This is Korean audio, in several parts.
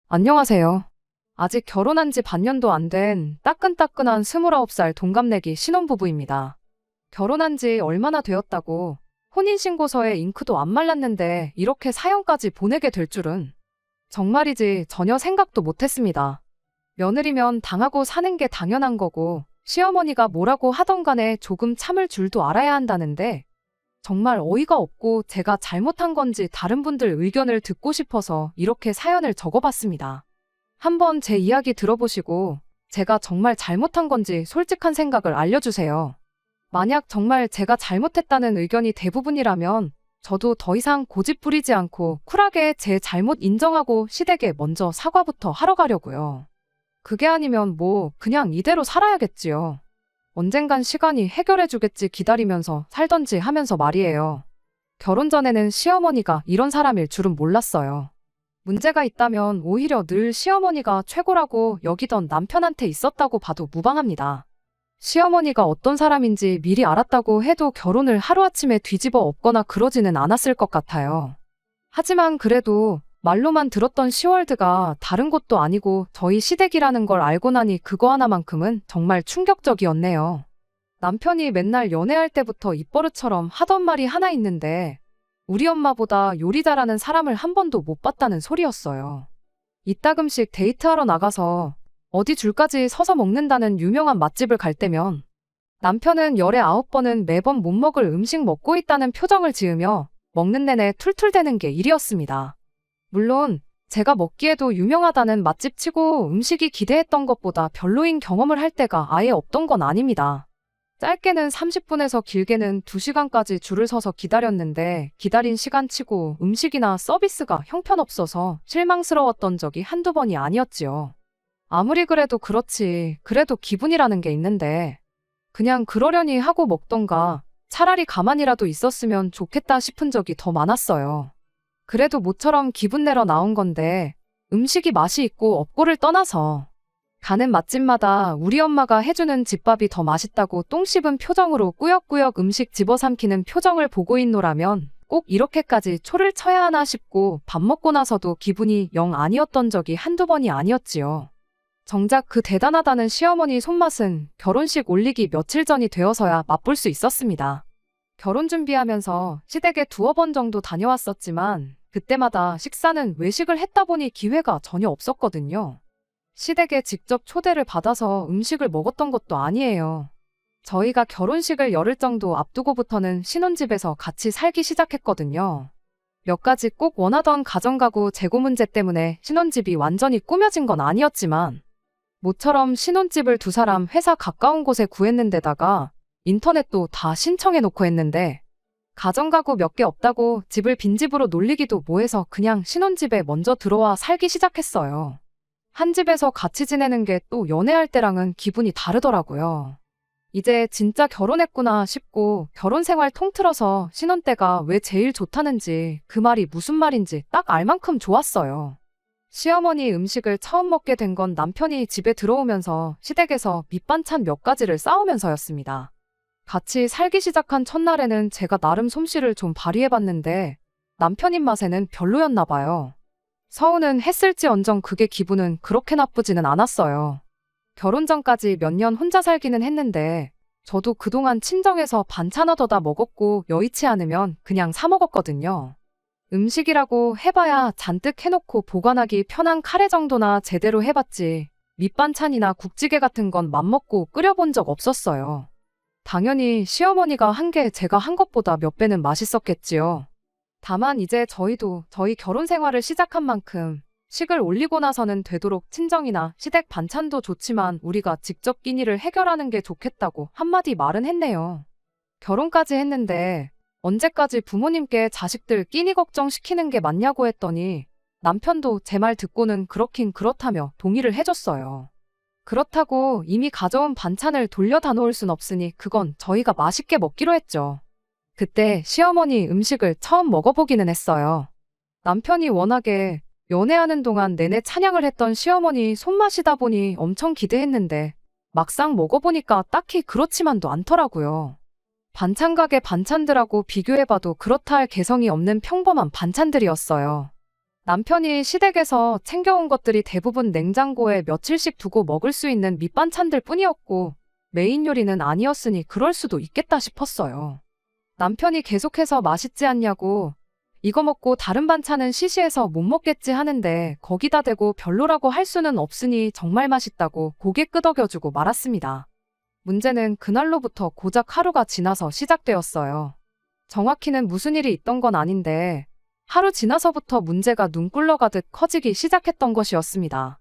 안녕하세요. 아직 결혼한 지 반년도 안 된 따끈따끈한 29살 동갑내기 신혼부부입니다. 결혼한 지 얼마나 되었다고 혼인신고서에 잉크도 안 말랐는데 이렇게 사연까지 보내게 될 줄은 정말이지 전혀 생각도 못했습니다. 며느리면 당하고 사는 게 당연한 거고 시어머니가 뭐라고 하던 간에 조금 참을 줄도 알아야 한다는데 정말 어이가 없고 제가 잘못한 건지 다른 분들 의견을 듣고 싶어서 이렇게 사연을 적어봤습니다. 한번 제 이야기 들어보시고 제가 정말 잘못한 건지 솔직한 생각을 알려주세요. 만약 정말 제가 잘못했다는 의견이 대부분이라면 저도 더 이상 고집 부리지 않고 쿨하게 제 잘못 인정하고 시댁에 먼저 사과부터 하러 가려고요. 그게 아니면 뭐 그냥 이대로 살아야겠지요. 언젠간 시간이 해결해주겠지 기다리면서 살던지 하면서 말이에요. 결혼 전에는 시어머니가 이런 사람일 줄은 몰랐어요. 문제가 있다면 오히려 늘 시어머니가 최고라고 여기던 남편한테 있었다고 봐도 무방합니다. 시어머니가 어떤 사람인지 미리 알았다고 해도 결혼을 하루아침에 뒤집어 엎거나 그러지는 않았을 것 같아요. 하지만 그래도 말로만 들었던 시월드가 다른 곳도 아니고 저희 시댁이라는 걸 알고 나니 그거 하나만큼은 정말 충격적이었네요. 남편이 맨날 연애할 때부터 입버릇처럼 하던 말이 하나 있는데 우리 엄마보다 요리 잘하는 사람을 한 번도 못 봤다는 소리였어요. 이따금씩 데이트하러 나가서 어디 줄까지 서서 먹는다는 유명한 맛집을 갈 때면 남편은 열에 9번은 매번 못 먹을 음식 먹고 있다는 표정을 지으며 먹는 내내 툴툴대는 게 일이었습니다. 물론 제가 먹기에도 유명하다는 맛집 치고 음식이 기대했던 것보다 별로인 경험을 할 때가 아예 없던 건 아닙니다. 짧게는 30분에서 길게는 2시간까지 줄을 서서 기다렸는데 기다린 시간 치고 음식이나 서비스가 형편없어서 실망스러웠던 적이 한두 번이 아니었지요. 아무리 그래도 그렇지, 그래도 기분이라는 게 있는데 그냥 그러려니 하고 먹던가 차라리 가만히라도 있었으면 좋겠다 싶은 적이 더 많았어요. 그래도 모처럼 기분 내러 나온 건데 음식이 맛이 있고 없고를 떠나서 가는 맛집마다 우리 엄마가 해주는 집밥이 더 맛있다고 똥 씹은 표정으로 꾸역꾸역 음식 집어삼키는 표정을 보고 있노라면 꼭 이렇게까지 초를 쳐야 하나 싶고 밥 먹고 나서도 기분이 영 아니었던 적이 한두 번이 아니었지요. 정작 그 대단하다는 시어머니 손맛은 결혼식 올리기 며칠 전이 되어서야 맛볼 수 있었습니다. 결혼 준비하면서 시댁에 2번 정도 다녀왔었지만 그때마다 식사는 외식을 했다 보니 기회가 전혀 없었거든요. 시댁에 직접 초대를 받아서 음식을 먹었던 것도 아니에요. 저희가 결혼식을 열흘 정도 앞두고부터는 신혼집에서 같이 살기 시작했거든요. 몇 가지 꼭 원하던 가정가구 재고 문제 때문에 신혼집이 완전히 꾸며진 건 아니었지만 모처럼 신혼집을 2사람 회사 가까운 곳에 구했는데다가 인터넷도 다 신청해놓고 했는데 가정가구 몇 개 없다고 집을 빈집으로 놀리기도 뭐해서 그냥 신혼집에 먼저 들어와 살기 시작했어요. 한 집에서 같이 지내는 게 또 연애할 때랑은 기분이 다르더라고요. 이제 진짜 결혼했구나 싶고 결혼 생활 통틀어서 신혼 때가 왜 제일 좋다는지 그 말이 무슨 말인지 딱 알 만큼 좋았어요. 시어머니 음식을 처음 먹게 된 건 남편이 집에 들어오면서 시댁에서 밑반찬 몇 가지를 싸오면서였습니다. 같이 살기 시작한 첫날에는 제가 나름 솜씨를 좀 발휘해봤는데 남편 입맛에는 별로였나 봐요. 서운은 했을지언정 그게 기분은 그렇게 나쁘지는 않았어요. 결혼 전까지 몇 년 혼자 살기는 했는데 저도 그동안 친정에서 반찬 얻어다 먹었고 여의치 않으면 그냥 사 먹었거든요. 음식이라고 해봐야 잔뜩 해놓고 보관하기 편한 카레 정도나 제대로 해봤지 밑반찬이나 국찌개 같은 건 맘먹고 끓여본 적 없었어요. 당연히 시어머니가 한 게 제가 한 것보다 몇 배는 맛있었겠지요. 다만 이제 저희도 저희 결혼 생활을 시작한 만큼 식을 올리고 나서는 되도록 친정이나 시댁 반찬도 좋지만 우리가 직접 끼니를 해결하는 게 좋겠다고 한마디 말은 했네요. 결혼까지 했는데 언제까지 부모님께 자식들 끼니 걱정시키는 게 맞냐고 했더니 남편도 제 말 듣고는 그렇긴 그렇다며 동의를 해줬어요. 그렇다고 이미 가져온 반찬을 돌려다 놓을 순 없으니 그건 저희가 맛있게 먹기로 했죠. 그때 시어머니 음식을 처음 먹어보기는 했어요. 남편이 워낙에 연애하는 동안 내내 찬양을 했던 시어머니 손맛이다 보니 엄청 기대했는데 막상 먹어보니까 딱히 그렇지만도 않더라고요. 반찬 가게 반찬들하고 비교해봐도 그렇다 할 개성이 없는 평범한 반찬들이었어요. 남편이 시댁에서 챙겨온 것들이 대부분 냉장고에 며칠씩 두고 먹을 수 있는 밑반찬들 뿐이었고 메인 요리는 아니었으니 그럴 수도 있겠다 싶었어요. 남편이 계속해서 맛있지 않냐고 이거 먹고 다른 반찬은 시시해서 못 먹겠지 하는데 거기다 대고 별로라고 할 수는 없으니 정말 맛있다고 고개 끄덕여주고 말았습니다. 문제는 그날로부터 고작 하루가 지나서 시작되었어요. 정확히는 무슨 일이 있던 건 아닌데 하루 지나서부터 문제가 눈 꿀러가듯 커지기 시작했던 것이었습니다.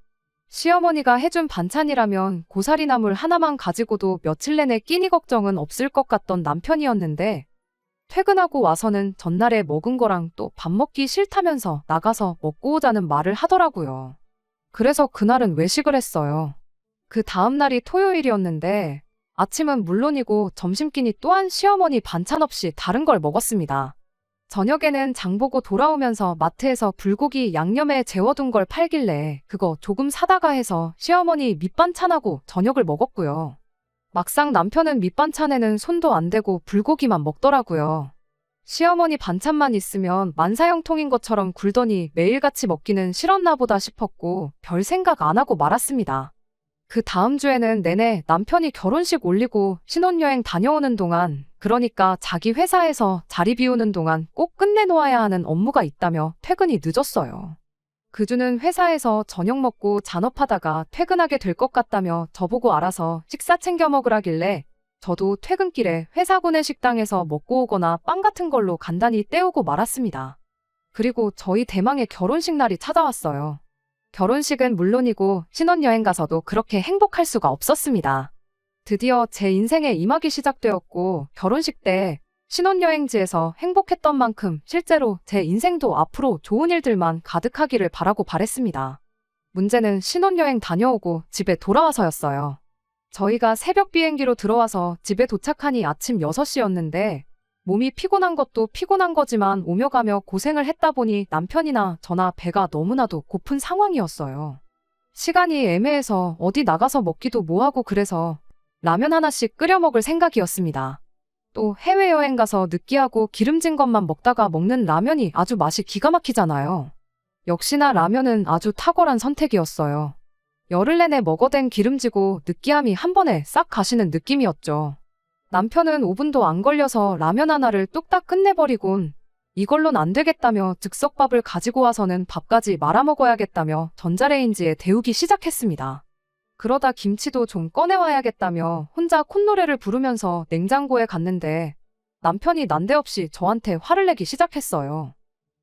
시어머니가 해준 반찬이라면 고사리나물 하나만 가지고도 며칠 내내 끼니 걱정은 없을 것 같던 남편이었는데 퇴근하고 와서는 전날에 먹은 거랑 또 밥 먹기 싫다면서 나가서 먹고 오자는 말을 하더라고요. 그래서 그날은 외식을 했어요. 그 다음 날이 토요일이었는데 아침은 물론이고 점심끼니 또한 시어머니 반찬 없이 다른 걸 먹었습니다. 저녁에는 장 보고 돌아오면서 마트에서 불고기 양념에 재워둔 걸 팔길래 그거 조금 사다가 해서 시어머니 밑반찬하고 저녁을 먹었고요. 막상 남편은 밑반찬에는 손도 안 대고 불고기만 먹더라고요. 시어머니 반찬만 있으면 만사형통인 것처럼 굴더니 매일같이 먹기는 싫었나 보다 싶었고 별 생각 안 하고 말았습니다. 그 다음 주에는 내내 남편이 결혼식 올리고 신혼여행 다녀오는 동안 그러니까 자기 회사에서 자리 비우는 동안 꼭 끝내놓아야 하는 업무가 있다며 퇴근이 늦었어요. 그 주는 회사에서 저녁 먹고 잔업하다가 퇴근하게 될 것 같다며 저보고 알아서 식사 챙겨 먹으라길래 저도 퇴근길에 회사 구내식당에서 먹고 오거나 빵 같은 걸로 간단히 때우고 말았습니다. 그리고 저희 대망의 결혼식 날이 찾아왔어요. 결혼식은 물론이고 신혼여행 가서도 그렇게 행복할 수가 없었습니다. 드디어 제 인생의 임하기 시작되었고 결혼식 때 신혼여행지에서 행복했던 만큼 실제로 제 인생도 앞으로 좋은 일들만 가득하기를 바라고 바랬습니다. 문제는 신혼여행 다녀오고 집에 돌아와서였어요. 저희가 새벽 비행기로 들어와서 집에 도착하니 아침 6시였는데 몸이 피곤한 것도 피곤한 거지만 오며 가며 고생을 했다 보니 남편이나 저나 배가 너무나도 고픈 상황이었어요. 시간이 애매해서 어디 나가서 먹기도 뭐하고 그래서 라면 하나씩 끓여 먹을 생각이었습니다. 또 해외여행 가서 느끼하고 기름진 것만 먹다가 먹는 라면이 아주 맛이 기가 막히잖아요. 역시나 라면은 아주 탁월한 선택이었어요. 열흘 내내 먹어댄 기름지고 느끼함이 한 번에 싹 가시는 느낌이었죠. 남편은 5분도 안 걸려서 라면 하나를 뚝딱 끝내버리곤 이걸론 안 되겠다며 즉석밥을 가지고 와서는 밥까지 말아먹어야겠다며 전자레인지에 데우기 시작했습니다. 그러다 김치도 좀 꺼내와야겠다며 혼자 콧노래를 부르면서 냉장고에 갔는데 남편이 난데없이 저한테 화를 내기 시작했어요.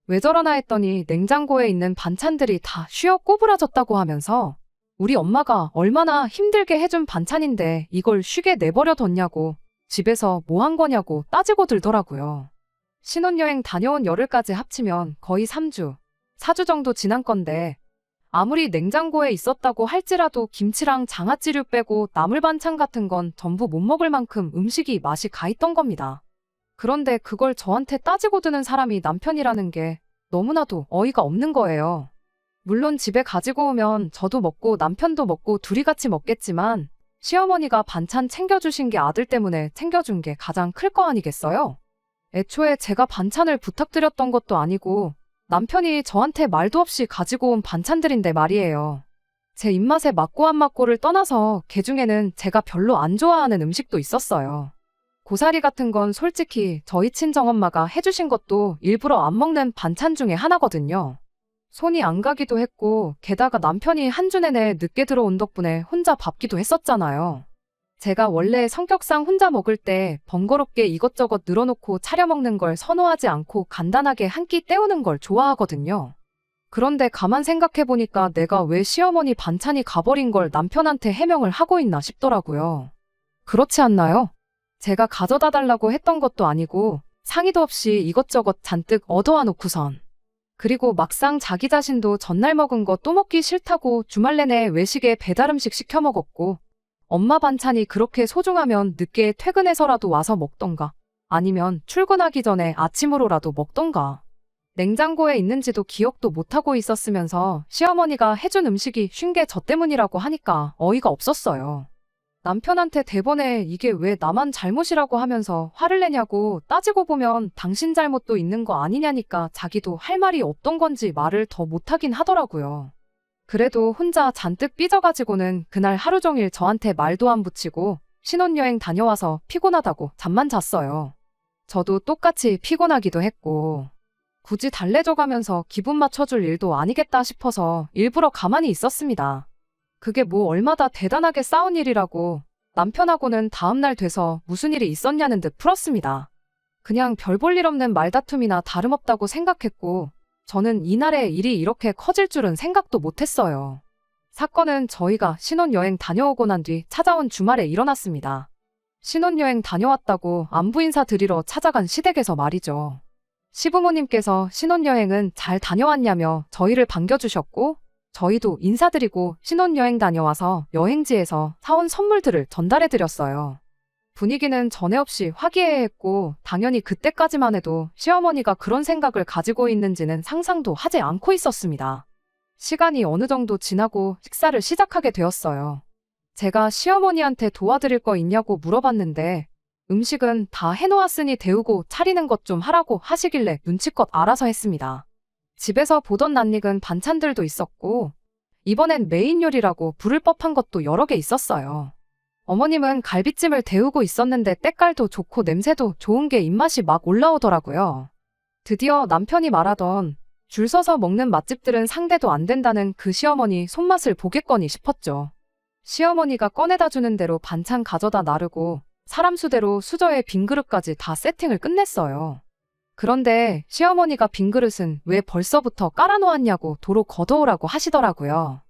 왜 저러나 했더니 냉장고에 있는 반찬들이 다 쉬어 꼬부라졌다고 하면서 우리 엄마가 얼마나 힘들게 해준 반찬인데 이걸 쉬게 내버려 뒀냐고 집에서 뭐 한 거냐고 따지고 들더라고요. 신혼여행 다녀온 열흘까지 합치면 거의 3주, 4주 정도 지난 건데 아무리 냉장고에 있었다고 할지라도 김치랑 장아찌류 빼고 나물 반찬 같은 건 전부 못 먹을 만큼 음식이 맛이 가있던 겁니다. 그런데 그걸 저한테 따지고 드는 사람이 남편이라는 게 너무나도 어이가 없는 거예요. 물론 집에 가지고 오면 저도 먹고 남편도 먹고 둘이 같이 먹겠지만 시어머니가 반찬 챙겨주신 게 아들 때문에 챙겨준 게 가장 클 거 아니겠어요? 애초에 제가 반찬을 부탁드렸던 것도 아니고 남편이 저한테 말도 없이 가지고 온 반찬들인데 말이에요. 제 입맛에 맞고 안 맞고를 떠나서 그중에는 제가 별로 안 좋아하는 음식도 있었어요. 고사리 같은 건 솔직히 저희 친정엄마가 해주신 것도 일부러 안 먹는 반찬 중에 하나거든요. 손이 안 가기도 했고 게다가 남편이 한 주 내내 늦게 들어온 덕분에 혼자 밟기도 했었잖아요. 제가 원래 성격상 혼자 먹을 때 번거롭게 이것저것 늘어놓고 차려 먹는 걸 선호하지 않고 간단하게 한 끼 때우는 걸 좋아하거든요. 그런데 가만 생각해보니까 내가 왜 시어머니 반찬이 가버린 걸 남편한테 해명을 하고 있나 싶더라고요. 그렇지 않나요? 제가 가져다 달라고 했던 것도 아니고 상의도 없이 이것저것 잔뜩 얻어와 놓고선. 그리고 막상 자기 자신도 전날 먹은 거 또 먹기 싫다고 주말 내내 외식에 배달음식 시켜 먹었고 엄마 반찬이 그렇게 소중하면 늦게 퇴근해서라도 와서 먹던가 아니면 출근하기 전에 아침으로라도 먹던가 냉장고에 있는지도 기억도 못하고 있었으면서 시어머니가 해준 음식이 쉰 게 저 때문이라고 하니까 어이가 없었어요. 남편한테 대번에 이게 왜 나만 잘못이라고 하면서 화를 내냐고, 따지고 보면 당신 잘못도 있는 거 아니냐니까 자기도 할 말이 없던 건지 말을 더 못하긴 하더라고요. 그래도 혼자 잔뜩 삐져가지고는 그날 하루 종일 저한테 말도 안 붙이고 신혼여행 다녀와서 피곤하다고 잠만 잤어요. 저도 똑같이 피곤하기도 했고, 굳이 달래줘가면서 기분 맞춰줄 일도 아니겠다 싶어서 일부러 가만히 있었습니다. 그게 뭐 얼마나 대단하게 싸운 일이라고. 남편하고는 다음날 돼서 무슨 일이 있었냐는 듯 풀었습니다. 그냥 별 볼 일 없는 말다툼이나 다름없다고 생각했고, 저는 이날에 일이 이렇게 커질 줄은 생각도 못했어요. 사건은 저희가 신혼여행 다녀오고 난 뒤 찾아온 주말에 일어났습니다. 신혼여행 다녀왔다고 안부 인사 드리러 찾아간 시댁에서 말이죠. 시부모님께서 신혼여행은 잘 다녀왔냐며 저희를 반겨주셨고, 저희도 인사드리고 신혼여행 다녀와서 여행지에서 사온 선물들을 전달해드렸어요. 분위기는 전에 없이 화기애애했고, 당연히 그때까지만 해도 시어머니가 그런 생각을 가지고 있는지는 상상도 하지 않고 있었습니다. 시간이 어느 정도 지나고 식사를 시작하게 되었어요. 제가 시어머니한테 도와드릴 거 있냐고 물어봤는데, 음식은 다 해놓았으니 데우고 차리는 것 좀 하라고 하시길래 눈치껏 알아서 했습니다. 집에서 보던 낯익은 반찬들도 있었고, 이번엔 메인 요리라고 부를 법한 것도 여러 개 있었어요. 어머님은 갈비찜을 데우고 있었는데 때깔도 좋고 냄새도 좋은 게 입맛이 막 올라오더라고요. 드디어 남편이 말하던 줄 서서 먹는 맛집들은 상대도 안 된다는 그 시어머니 손맛을 보겠거니 싶었죠. 시어머니가 꺼내다 주는 대로 반찬 가져다 나르고 사람 수대로 수저에 빈 그릇까지 다 세팅을 끝냈어요. 그런데 시어머니가 빈 그릇은 왜 벌써부터 깔아놓았냐고 도로 걷어오라고 하시더라고요.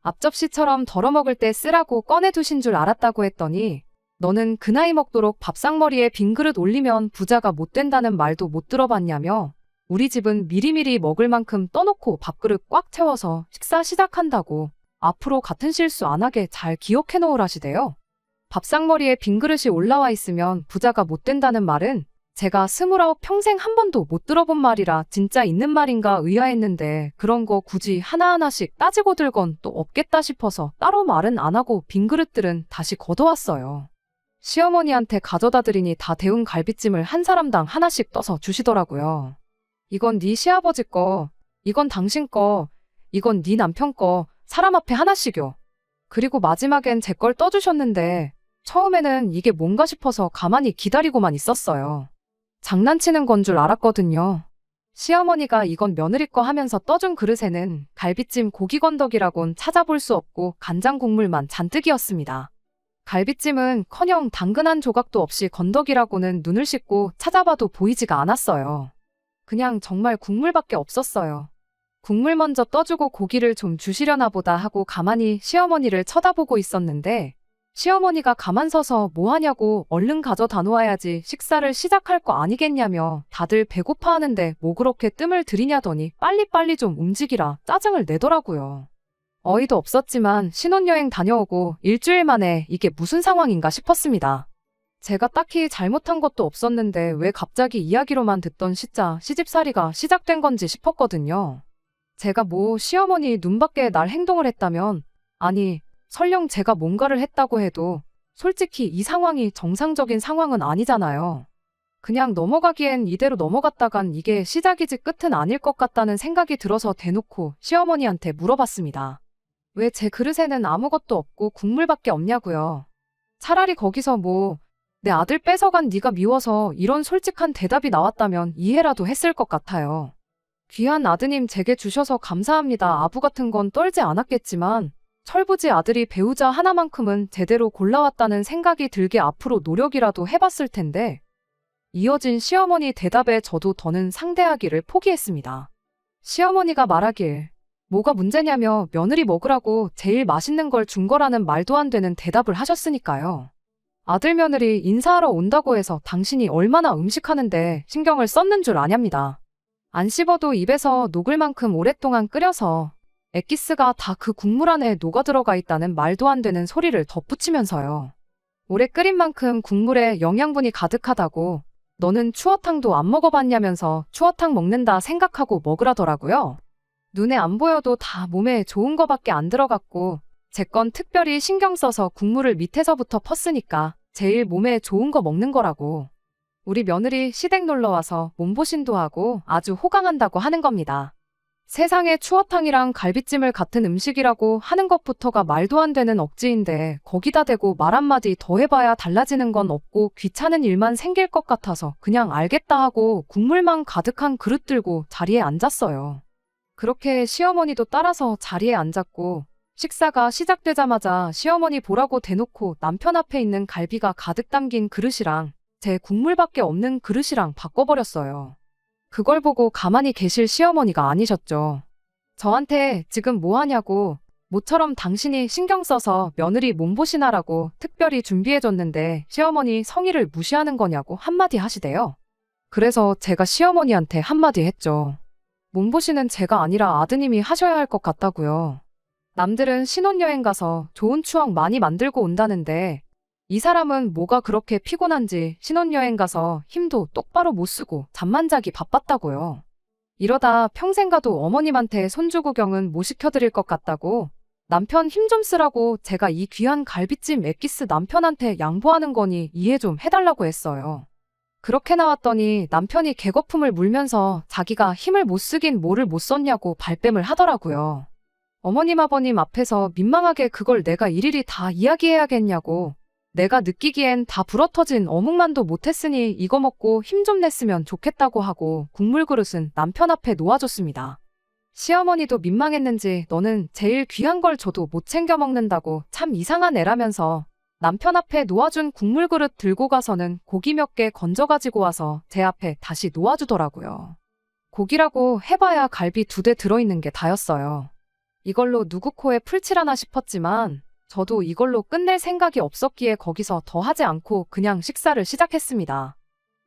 앞접시처럼 덜어먹을 때 쓰라고 꺼내두신 줄 알았다고 했더니, 너는 그 나이 먹도록 밥상머리에 빈 그릇 올리면 부자가 못 된다는 말도 못 들어봤냐며, 우리 집은 미리미리 먹을 만큼 떠놓고 밥그릇 꽉 채워서 식사 시작한다고 앞으로 같은 실수 안 하게 잘 기억해 놓으라시대요. 밥상머리에 빈 그릇이 올라와 있으면 부자가 못 된다는 말은 제가 29 평생 한 번도 못 들어본 말이라 진짜 있는 말인가 의아했는데, 그런 거 굳이 하나하나씩 따지고 들 건 또 없겠다 싶어서 따로 말은 안 하고 빈 그릇들은 다시 걷어왔어요. 시어머니한테 가져다 드리니 다 데운 갈비찜을 한 사람당 하나씩 떠서 주시더라고요. 이건 네 시아버지 거, 이건 당신 거, 이건 네 남편 거, 사람 앞에 하나씩요. 그리고 마지막엔 제 걸 떠주셨는데, 처음에는 이게 뭔가 싶어서 가만히 기다리고만 있었어요. 장난치는 건 줄 알았거든요. 시어머니가 이건 며느리 거 하면서 떠준 그릇에는 갈비찜 고기 건더기라곤 찾아볼 수 없고 간장 국물만 잔뜩이었습니다. 갈비찜은커녕 당근 한 조각도 없이 건더기라고는 눈을 씻고 찾아봐도 보이지가 않았어요. 그냥 정말 국물밖에 없었어요. 국물 먼저 떠주고 고기를 좀 주시려나 보다 하고 가만히 시어머니를 쳐다보고 있었는데, 시어머니가 가만 서서 뭐 하냐고 얼른 가져다 놓아야지 식사를 시작할 거 아니겠냐며 다들 배고파하는데 뭐 그렇게 뜸을 들이냐더니 빨리빨리 좀 움직이라 짜증을 내더라고요. 어이도 없었지만 신혼여행 다녀오고 일주일 만에 이게 무슨 상황인가 싶었습니다. 제가 딱히 잘못한 것도 없었는데 왜 갑자기 이야기로만 듣던 시자 시집살이가 시작된 건지 싶었거든요. 제가 뭐 시어머니 눈밖에 날 행동을 했다면, 아니 설령 제가 뭔가를 했다고 해도 솔직히 이 상황이 정상적인 상황은 아니잖아요. 그냥 넘어가기엔 이대로 넘어갔다간 이게 시작이지 끝은 아닐 것 같다는 생각이 들어서 대놓고 시어머니한테 물어봤습니다. 왜 제 그릇에는 아무것도 없고 국물밖에 없냐고요. 차라리 거기서 뭐 내 아들 뺏어간 네가 미워서 이런 솔직한 대답이 나왔다면 이해라도 했을 것 같아요. 귀한 아드님 제게 주셔서 감사합니다. 아부 같은 건 떨지 않았겠지만 철부지 아들이 배우자 하나만큼은 제대로 골라왔다는 생각이 들게 앞으로 노력이라도 해봤을 텐데, 이어진 시어머니 대답에 저도 더는 상대하기를 포기했습니다. 시어머니가 말하길 뭐가 문제냐며 며느리 먹으라고 제일 맛있는 걸 준 거라는 말도 안 되는 대답을 하셨으니까요. 아들 며느리 인사하러 온다고 해서 당신이 얼마나 음식하는데 신경을 썼는 줄 아냐입니다. 안 씹어도 입에서 녹을 만큼 오랫동안 끓여서 엑기스가 다 그 국물 안에 녹아들어가 있다는 말도 안 되는 소리를 덧붙이면서요. 오래 끓인 만큼 국물에 영양분이 가득하다고, 너는 추어탕도 안 먹어봤냐면서 추어탕 먹는다 생각하고 먹으라더라고요. 눈에 안 보여도 다 몸에 좋은 거밖에 안 들어갔고 제 건 특별히 신경 써서 국물을 밑에서부터 펐으니까 제일 몸에 좋은 거 먹는 거라고. 우리 며느리 시댁 놀러 와서 몸보신도 하고 아주 호강한다고 하는 겁니다. 세상에 추어탕이랑 갈비찜을 같은 음식이라고 하는 것부터가 말도 안 되는 억지인데 거기다 대고 말 한마디 더 해봐야 달라지는 건 없고 귀찮은 일만 생길 것 같아서 그냥 알겠다 하고 국물만 가득한 그릇 들고 자리에 앉았어요. 그렇게 시어머니도 따라서 자리에 앉았고 식사가 시작되자마자 시어머니 보라고 대놓고 남편 앞에 있는 갈비가 가득 담긴 그릇이랑 제 국물밖에 없는 그릇이랑 바꿔버렸어요. 그걸 보고 가만히 계실 시어머니가 아니셨죠. 저한테 지금 뭐 하냐고, 모처럼 당신이 신경 써서 며느리 몸보신하라고 특별히 준비해줬는데 시어머니 성의를 무시하는 거냐고 한마디 하시대요. 그래서 제가 시어머니한테 한마디 했죠. 몸보신은 제가 아니라 아드님이 하셔야 할 것 같다고요. 남들은 신혼여행 가서 좋은 추억 많이 만들고 온다는데 이 사람은 뭐가 그렇게 피곤한지 신혼여행 가서 힘도 똑바로 못 쓰고 잠만 자기 바빴다고요. 이러다 평생 가도 어머님한테 손주 구경은 못 시켜드릴 것 같다고 남편 힘 좀 쓰라고 제가 이 귀한 갈비찜 엑기스 남편한테 양보하는 거니 이해 좀 해달라고 했어요. 그렇게 나왔더니 남편이 개거품을 물면서 자기가 힘을 못 쓰긴 뭐를 못 썼냐고 발뺌을 하더라고요. 어머님 아버님 앞에서 민망하게 그걸 내가 일일이 다 이야기해야겠냐고 내가 느끼기엔 다 불어터진 어묵만도 못했으니 이거 먹고 힘 좀 냈으면 좋겠다고 하고 국물 그릇은 남편 앞에 놓아줬습니다. 시어머니도 민망했는지 너는 제일 귀한 걸 줘도 못 챙겨 먹는다고 참 이상한 애라면서 남편 앞에 놓아준 국물 그릇 들고 가서는 고기 몇 개 건져 가지고 와서 제 앞에 다시 놓아주더라고요. 고기라고 해봐야 갈비 2대 들어있는 게 다였어요. 이걸로 누구 코에 풀칠하나 싶었지만 저도 이걸로 끝낼 생각이 없었기에 거기서 더 하지 않고 그냥 식사를 시작했습니다.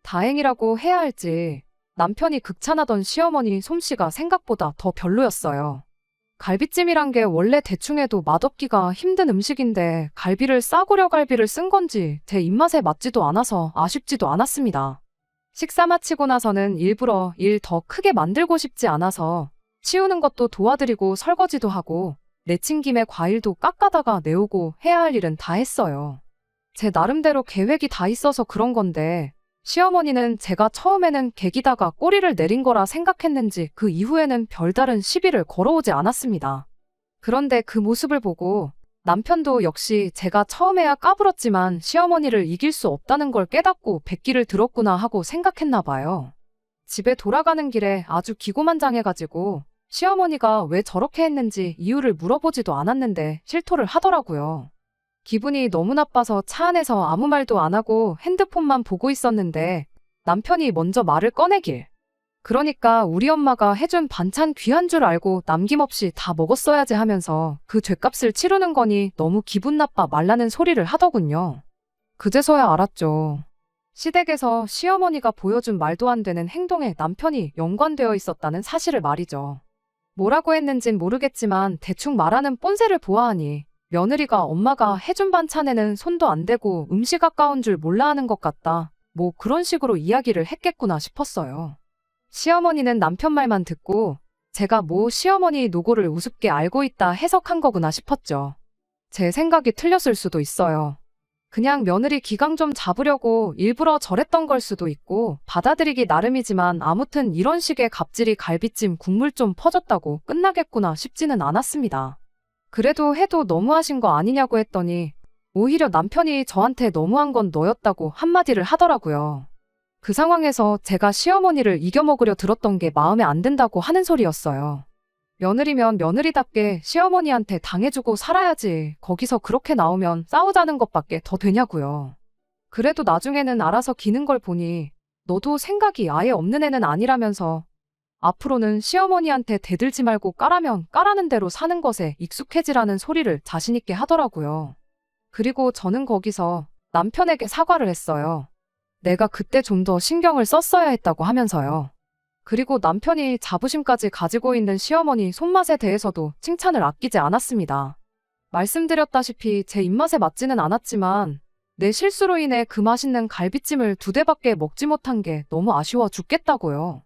다행이라고 해야 할지 남편이 극찬하던 시어머니 솜씨가 생각보다 더 별로였어요. 갈비찜이란 게 원래 대충 해도 맛없기가 힘든 음식인데 갈비를 싸구려 갈비를 쓴 건지 제 입맛에 맞지도 않아서 아쉽지도 않았습니다. 식사 마치고 나서는 일부러 일 더 크게 만들고 싶지 않아서 치우는 것도 도와드리고 설거지도 하고 내친 김에 과일도 깎아다가 내오고 해야 할 일은 다 했어요. 제 나름대로 계획이 다 있어서 그런 건데 시어머니는 제가 처음에는 개기다가 꼬리를 내린 거라 생각했는지 그 이후에는 별다른 시비를 걸어오지 않았습니다. 그런데 그 모습을 보고 남편도 역시 제가 처음에야 까불었지만 시어머니를 이길 수 없다는 걸 깨닫고 백기를 들었구나 하고 생각했나 봐요. 집에 돌아가는 길에 아주 기고만장해가지고 시어머니가 왜 저렇게 했는지 이유를 물어보지도 않았는데 실토를 하더라고요. 기분이 너무 나빠서 차 안에서 아무 말도 안 하고 핸드폰만 보고 있었는데 남편이 먼저 말을 꺼내길. 그러니까 우리 엄마가 해준 반찬 귀한 줄 알고 남김없이 다 먹었어야지 하면서 그 죗값을 치르는 거니 너무 기분 나빠 말라는 소리를 하더군요. 그제서야 알았죠. 시댁에서 시어머니가 보여준 말도 안 되는 행동에 남편이 연관되어 있었다는 사실을 말이죠. 뭐라고 했는진 모르겠지만 대충 말하는 뽐새를 보아하니 며느리가 엄마가 해준 반찬에는 손도 안 대고 음식 아까운 줄 몰라 하는 것 같다. 뭐 그런 식으로 이야기를 했겠구나 싶었어요. 시어머니는 남편 말만 듣고 제가 뭐 시어머니 노고를 우습게 알고 있다 해석한 거구나 싶었죠. 제 생각이 틀렸을 수도 있어요. 그냥 며느리 기강 좀 잡으려고 일부러 저랬던 걸 수도 있고 받아들이기 나름이지만 아무튼 이런 식의 갑질이 갈비찜 국물 좀 퍼졌다고 끝나겠구나 싶지는 않았습니다. 그래도 해도 너무하신 거 아니냐고 했더니 오히려 남편이 저한테 너무한 건 너였다고 한마디를 하더라고요. 그 상황에서 제가 시어머니를 이겨먹으려 들었던 게 마음에 안 든다고 하는 소리였어요. 며느리면 며느리답게 시어머니한테 당해주고 살아야지 거기서 그렇게 나오면 싸우자는 것밖에 더 되냐고요. 그래도 나중에는 알아서 기는 걸 보니 너도 생각이 아예 없는 애는 아니라면서 앞으로는 시어머니한테 대들지 말고 까라면 까라는 대로 사는 것에 익숙해지라는 소리를 자신있게 하더라고요. 그리고 저는 거기서 남편에게 사과를 했어요. 내가 그때 좀 더 신경을 썼어야 했다고 하면서요. 그리고 남편이 자부심까지 가지고 있는 시어머니 손맛에 대해서도 칭찬을 아끼지 않았습니다. 말씀드렸다시피 제 입맛에 맞지는 않았지만 내 실수로 인해 그 맛있는 갈비찜을 2대밖에 먹지 못한 게 너무 아쉬워 죽겠다고요.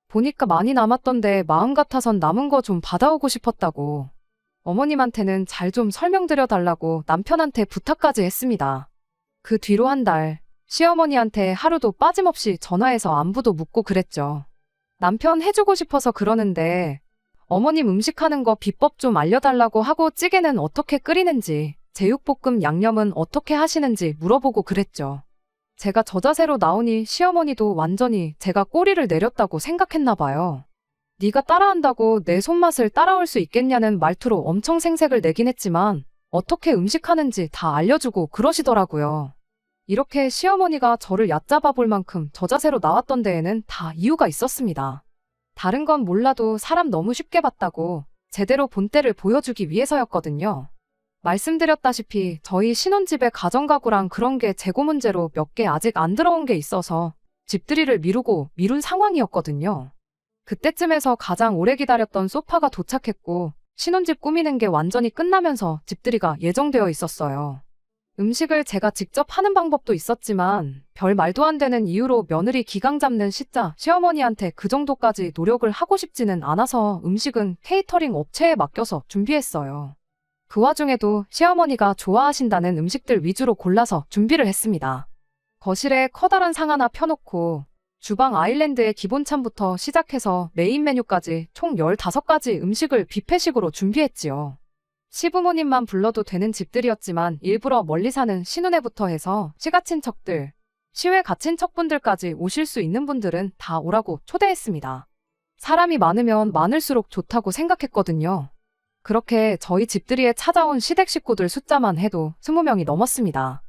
보니까 많이 남았던데 마음 같아선 남은 거 좀 받아오고 싶었다고. 어머님한테는 잘 좀 설명드려 달라고 남편한테 부탁까지 했습니다. 그 뒤로 한 달, 시어머니한테 하루도 빠짐없이 전화해서 안부도 묻고 그랬죠. 남편 해주고 싶어서 그러는데 어머님 음식하는 거 비법 좀 알려달라고 하고 찌개는 어떻게 끓이는지, 제육볶음 양념은 어떻게 하시는지 물어보고 그랬죠. 제가 저 자세로 나오니 시어머니도 완전히 제가 꼬리를 내렸다고 생각했나 봐요. 네가 따라한다고 내 손맛을 따라올 수 있겠냐는 말투로 엄청 생색을 내긴 했지만 어떻게 음식하는지 다 알려주고 그러시더라고요. 이렇게 시어머니가 저를 얕잡아 볼 만큼 저 자세로 나왔던 데에는 다 이유가 있었습니다. 다른 건 몰라도 사람 너무 쉽게 봤다고 제대로 본때를 보여주기 위해서였거든요. 말씀드렸다시피 저희 신혼집에 가정가구랑 그런 게 재고 문제로 몇 개 아직 안 들어온 게 있어서 집들이를 미룬 상황이었거든요. 그때쯤에서 가장 오래 기다렸던 소파가 도착했고 신혼집 꾸미는 게 완전히 끝나면서 집들이가 예정되어 있었어요. 음식을 제가 직접 하는 방법도 있었지만 별 말도 안 되는 이유로 며느리 기강 잡는 시자 시어머니한테 그 정도까지 노력을 하고 싶지는 않아서 음식은 케이터링 업체에 맡겨서 준비했어요. 그 와중에도 시어머니가 좋아하신다는 음식들 위주로 골라서 준비를 했습니다. 거실에 커다란 상 하나 펴놓고 주방 아일랜드의 기본찬부터 시작해서 메인 메뉴까지 총 15가지 음식을 뷔페식으로 준비했지요. 시부모님만 불러도 되는 집들이었지만 일부러 멀리 사는 신혼애부터 해서 시가친척들, 시외 가친척분들까지 오실 수 있는 분들은 다 오라고 초대했습니다. 사람이 많으면 많을수록 좋다고 생각했거든요. 그렇게 저희 집들이에 찾아온 시댁 식구들 숫자만 해도 20명이 넘었습니다.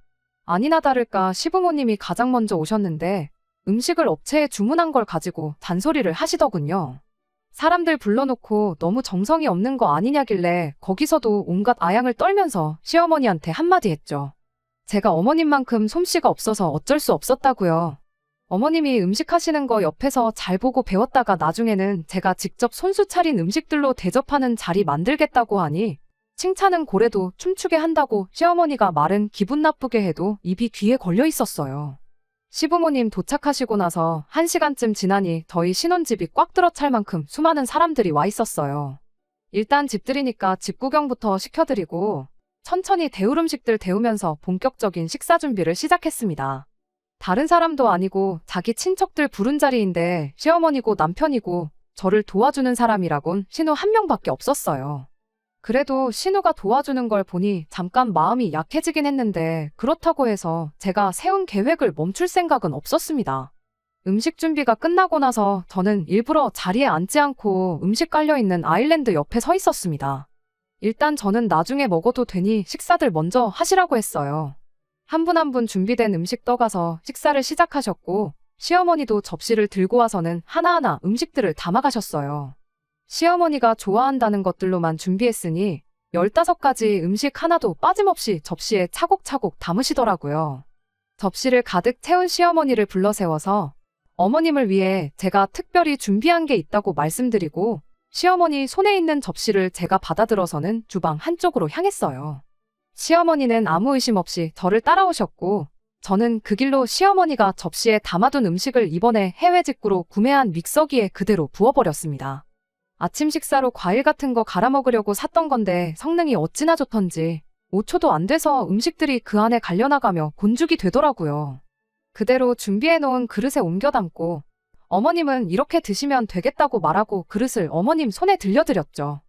아니나 다를까 시부모님이 가장 먼저 오셨는데 음식을 업체에 주문한 걸 가지고 잔소리를 하시더군요. 사람들 불러놓고 너무 정성이 없는 거 아니냐길래 거기서도 온갖 아양을 떨면서 시어머니한테 한마디 했죠. 제가 어머님만큼 솜씨가 없어서 어쩔 수 없었다고요. 어머님이 음식 하시는 거 옆에서 잘 보고 배웠다가 나중에는 제가 직접 손수 차린 음식들로 대접하는 자리 만들겠다고 하니 칭찬은 고래도 춤추게 한다고 시어머니가 말은 기분 나쁘게 해도 입이 귀에 걸려 있었어요. 시부모님 도착하시고 나서 1시간쯤 지나니 저희 신혼집이 꽉 들어찰 만큼 수많은 사람들이 와 있었어요. 일단 집들이니까 집 구경부터 시켜드리고 천천히 데울 음식들 데우면서 본격적인 식사 준비를 시작했습니다. 다른 사람도 아니고 자기 친척들 부른 자리인데 시어머니고 남편이고 저를 도와주는 사람이라곤 신우 한 명밖에 없었어요. 그래도 신우가 도와주는 걸 보니 잠깐 마음이 약해지긴 했는데 그렇다고 해서 제가 세운 계획을 멈출 생각은 없었습니다. 음식 준비가 끝나고 나서 저는 일부러 자리에 앉지 않고 음식 깔려있는 아일랜드 옆에 서 있었습니다. 일단 저는 나중에 먹어도 되니 식사들 먼저 하시라고 했어요. 한 분 한 분 준비된 음식 떠가서 식사를 시작하셨고 시어머니도 접시를 들고 와서는 하나하나 음식들을 담아가셨어요. 시어머니가 좋아한다는 것들로만 준비했으니 15가지 음식 하나도 빠짐없이 접시에 차곡차곡 담으시더라고요. 접시를 가득 채운 시어머니를 불러 세워서 어머님을 위해 제가 특별히 준비한 게 있다고 말씀드리고 시어머니 손에 있는 접시를 제가 받아들어서는 주방 한쪽으로 향했어요. 시어머니는 아무 의심 없이 저를 따라오셨고 저는 그 길로 시어머니가 접시에 담아둔 음식을 이번에 해외 직구로 구매한 믹서기에 그대로 부어버렸습니다. 아침 식사로 과일 같은 거 갈아 먹으려고 샀던 건데 성능이 어찌나 좋던지 5초도 안 돼서 음식들이 그 안에 갈려나가며 곤죽이 되더라고요. 그대로 준비해놓은 그릇에 옮겨 담고 어머님은 이렇게 드시면 되겠다고 말하고 그릇을 어머님 손에 들려드렸죠.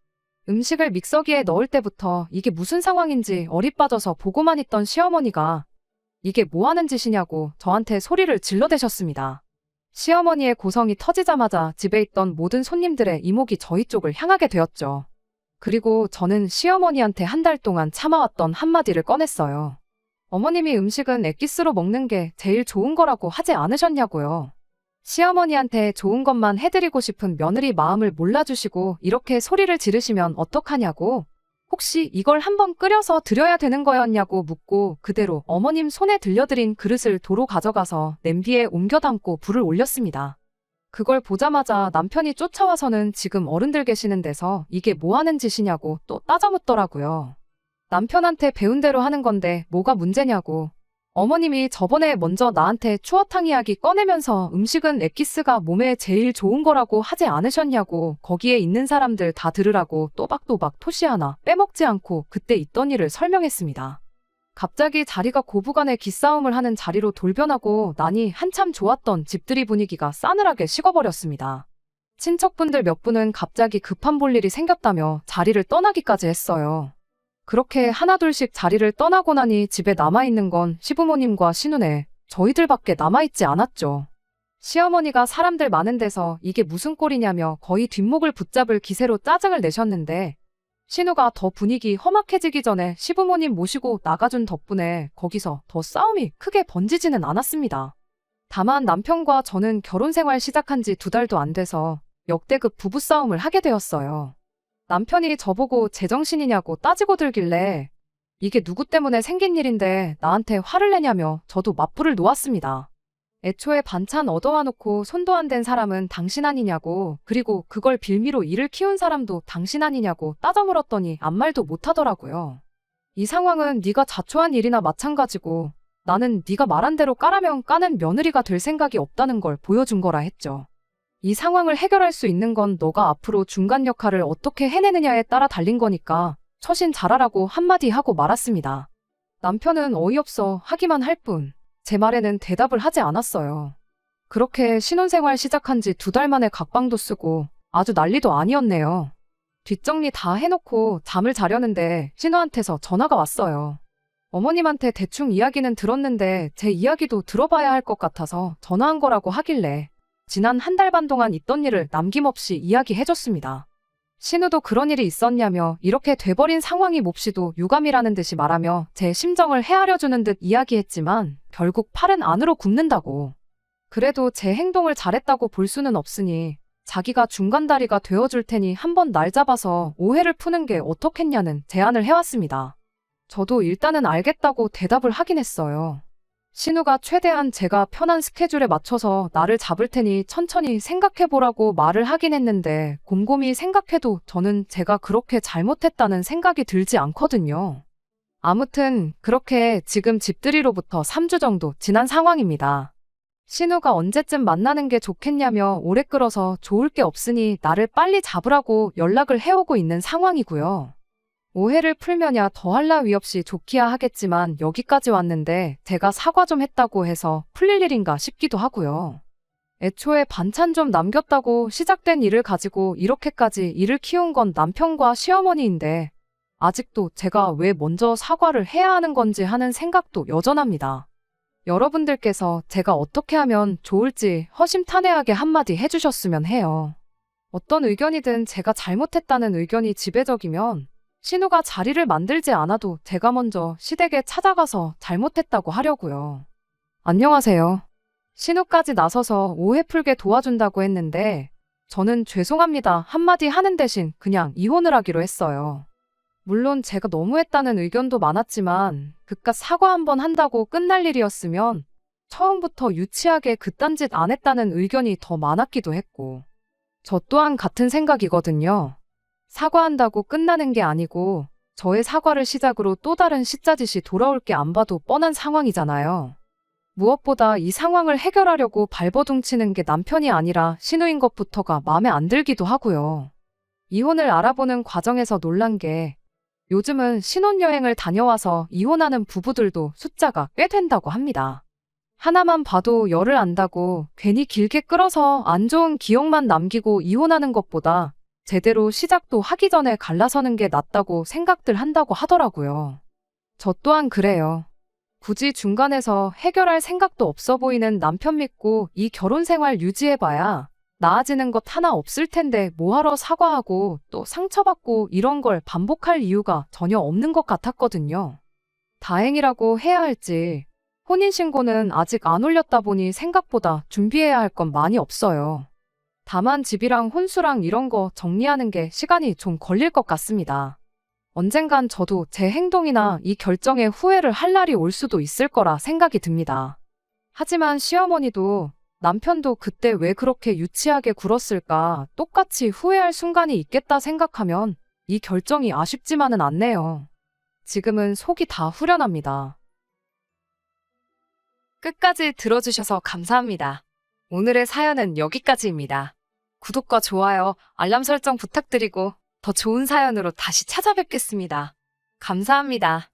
음식을 믹서기에 넣을 때부터 이게 무슨 상황인지 어리 빠져서 보고만 있던 시어머니가 이게 뭐 하는 짓이냐고 저한테 소리를 질러대셨습니다. 시어머니의 고성이 터지자마자 집에 있던 모든 손님들의 이목이 저희 쪽을 향하게 되었죠. 그리고 저는 시어머니한테 한 달 동안 참아왔던 한마디를 꺼냈어요. 어머님이 음식은 엑기스로 먹는 게 제일 좋은 거라고 하지 않으셨냐고요. 시어머니한테 좋은 것만 해드리고 싶은 며느리 마음을 몰라주시고 이렇게 소리를 지르시면 어떡하냐고, 혹시 이걸 한번 끓여서 드려야 되는 거였냐고 묻고 그대로 어머님 손에 들려드린 그릇을 도로 가져가서 냄비에 옮겨 담고 불을 올렸습니다. 그걸 보자마자 남편이 쫓아와서는 지금 어른들 계시는 데서 이게 뭐 하는 짓이냐고 또 따져묻더라고요. 남편한테 배운 대로 하는 건데 뭐가 문제냐고. 어머님이 저번에 먼저 나한테 추어탕 이야기 꺼내면서 음식은 엑기스가 몸에 제일 좋은 거라고 하지 않으셨냐고 거기에 있는 사람들 다 들으라고 또박또박 토시 하나 빼먹지 않고 그때 있던 일을 설명했습니다. 갑자기 자리가 고부간의 기싸움을 하는 자리로 돌변하고 나니 한참 좋았던 집들이 분위기가 싸늘하게 식어버렸습니다. 친척분들 몇 분은 갑자기 급한 볼일이 생겼다며 자리를 떠나기까지 했어요. 그렇게 하나둘씩 자리를 떠나고 나니 집에 남아있는 건 시부모님과 시누네, 저희들밖에 남아있지 않았죠. 시어머니가 사람들 많은 데서 이게 무슨 꼴이냐며 거의 뒷목을 붙잡을 기세로 짜증을 내셨는데 신우가 더 분위기 험악해지기 전에 시부모님 모시고 나가준 덕분에 거기서 더 싸움이 크게 번지지는 않았습니다. 다만 남편과 저는 결혼 생활 시작한 지 2달도 안 돼서 역대급 부부싸움을 하게 되었어요. 남편이 저보고 제정신이냐고 따지고 들길래 이게 누구 때문에 생긴 일인데 나한테 화를 내냐며 저도 맞불을 놓았습니다. 애초에 반찬 얻어와 놓고 손도 안 댄 사람은 당신 아니냐고 그리고 그걸 빌미로 일을 키운 사람도 당신 아니냐고 따져 물었더니 아무 말도 못하더라고요. 이 상황은 네가 자초한 일이나 마찬가지고 나는 네가 말한 대로 까라면 까는 며느리가 될 생각이 없다는 걸 보여준 거라 했죠. 이 상황을 해결할 수 있는 건 너가 앞으로 중간 역할을 어떻게 해내느냐에 따라 달린 거니까 처신 잘하라고 한마디 하고 말았습니다. 남편은 어이없어 하기만 할 뿐 제 말에는 대답을 하지 않았어요. 그렇게 신혼생활 시작한 지 2달 만에 각방도 쓰고 아주 난리도 아니었네요. 뒷정리 다 해놓고 잠을 자려는데 신우한테서 전화가 왔어요. 어머님한테 대충 이야기는 들었는데 제 이야기도 들어봐야 할 것 같아서 전화한 거라고 하길래 지난 1달 반 동안 있던 일을 남김없이 이야기해줬습니다. 신우도 그런 일이 있었냐며 이렇게 돼버린 상황이 몹시도 유감이라는 듯이 말하며 제 심정을 헤아려주는 듯 이야기했지만 결국 팔은 안으로 굽는다고. 그래도 제 행동을 잘했다고 볼 수는 없으니 자기가 중간다리가 되어줄 테니 한번 날 잡아서 오해를 푸는 게 어떻겠냐는 제안을 해왔습니다. 저도 일단은 알겠다고 대답을 하긴 했어요. 신우가 최대한 제가 편한 스케줄에 맞춰서 나를 잡을 테니 천천히 생각해보라고 말을 하긴 했는데 곰곰이 생각해도 저는 제가 그렇게 잘못했다는 생각이 들지 않거든요. 아무튼 그렇게 지금 집들이로부터 3주 정도 지난 상황입니다. 신우가 언제쯤 만나는 게 좋겠냐며 오래 끌어서 좋을 게 없으니 나를 빨리 잡으라고 연락을 해오고 있는 상황이고요. 오해를 풀면야 더할 나위 없이 좋기야 하겠지만 여기까지 왔는데 제가 사과 좀 했다고 해서 풀릴 일인가 싶기도 하고요. 애초에 반찬 좀 남겼다고 시작된 일을 가지고 이렇게까지 일을 키운 건 남편과 시어머니인데 아직도 제가 왜 먼저 사과를 해야 하는 건지 하는 생각도 여전합니다. 여러분들께서 제가 어떻게 하면 좋을지 허심탄회하게 한마디 해주셨으면 해요. 어떤 의견이든 제가 잘못했다는 의견이 지배적이면 신우가 자리를 만들지 않아도 제가 먼저 시댁에 찾아가서 잘못했다고 하려고요. 안녕하세요. 신우까지 나서서 오해 풀게 도와준다고 했는데 저는 죄송합니다 한마디 하는 대신 그냥 이혼을 하기로 했어요. 물론 제가 너무했다는 의견도 많았지만 그깟 사과 한번 한다고 끝날 일이었으면 처음부터 유치하게 그딴 짓 안 했다는 의견이 더 많았기도 했고 저 또한 같은 생각이거든요. 사과한다고 끝나는 게 아니고 저의 사과를 시작으로 또 다른 싯자짓이 돌아올 게 안 봐도 뻔한 상황이잖아요. 무엇보다 이 상황을 해결하려고 발버둥치는 게 남편이 아니라 신우인 것부터가 마음에 안 들기도 하고요. 이혼을 알아보는 과정에서 놀란 게 요즘은 신혼여행을 다녀와서 이혼하는 부부들도 숫자가 꽤 된다고 합니다. 하나만 봐도 열을 안다고 괜히 길게 끌어서 안 좋은 기억만 남기고 이혼하는 것보다 제대로 시작도 하기 전에 갈라서는 게 낫다고 생각들 한다고 하더라고요. 저 또한 그래요. 굳이 중간에서 해결할 생각도 없어 보이는 남편 믿고 이 결혼 생활 유지해봐야 나아지는 것 하나 없을 텐데 뭐하러 사과하고 또 상처받고 이런 걸 반복할 이유가 전혀 없는 것 같았거든요. 다행이라고 해야 할지 혼인신고는 아직 안 올렸다 보니 생각보다 준비해야 할 건 많이 없어요. 다만 집이랑 혼수랑 이런 거 정리하는 게 시간이 좀 걸릴 것 같습니다. 언젠간 저도 제 행동이나 이 결정에 후회를 할 날이 올 수도 있을 거라 생각이 듭니다. 하지만 시어머니도 남편도 그때 왜 그렇게 유치하게 굴었을까 똑같이 후회할 순간이 있겠다 생각하면 이 결정이 아쉽지만은 않네요. 지금은 속이 다 후련합니다. 끝까지 들어주셔서 감사합니다. 오늘의 사연은 여기까지입니다. 구독과 좋아요, 알람 설정 부탁드리고 더 좋은 사연으로 다시 찾아뵙겠습니다. 감사합니다.